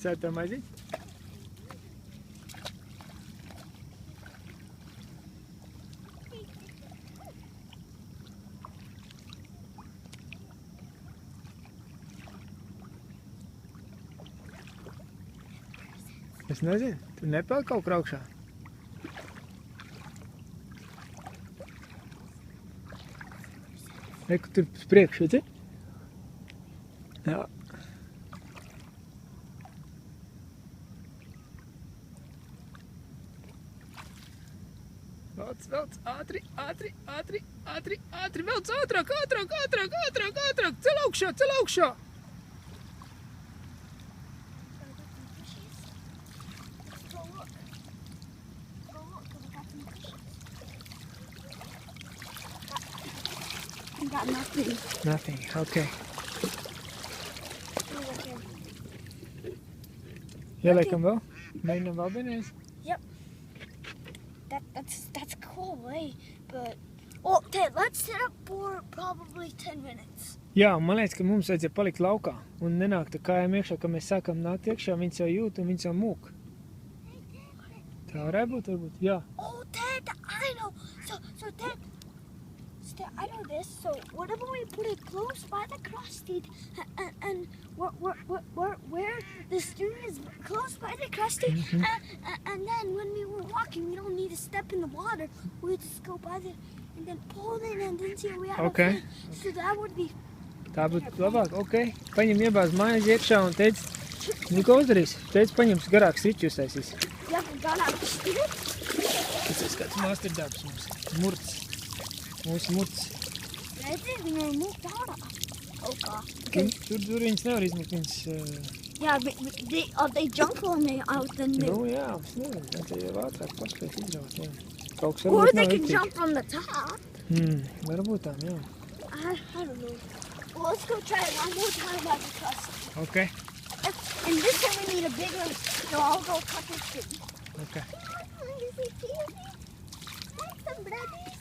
Cēl tev maizīti? Es nezinu, tu nepēl kaut kur augšā? Reku tur uz priekšu, redzi? Jā. Velc, ātri, velc ātrāk, cel augšā! Got nothing. Nothing, okay. Ieliekam vēl? Mēģinam vēl vienreiz? Yep. That's cool, way, but okay, let's set up for probably 10 minutes. Jā, man liekas, ka mums vajadzēja palikt laukā un nenākt ar kājām iekšā, kad mēs sākam nākt iekšā, viņas jau jūt un viņas jau mūk. Tā varētu būt, varbūt, jā. Oh, Dad, I know. So Dad, I know this. So what if we put it close by the crusty, and where the stream is close by the crusty, and then when we were walking, we don't need to step in the water. We just go by the and then pull it and then see we have Okay. a fish. So that would be. Tā būtu labāk, ok. Paņem iebāz mājas iekšā un teici, ko uzdarīs? Teici, paņems garāks riķi uztaisīs. Yeah, we got out. Tas ir kāds masterdarbs mums. Murts. Mūsu murts. Redzi, viņa ir mūkt ārā. Okay. Tur viņas nevar izmukt, viņas... Yeah, but they jump on me out then. Nu jā, es nezinu, vajadzēja jau ātrāk paspēt izraut, jā. Kaut kas Or varbūt they nav can riktīgi. jump from the top. Varbūt tā, jā. I don't know. Well, let's go try it one more time by the crust. Ok, And this time we need a bigger, so I'll go cut this thing. ok. Easy peasy. Like some breadies.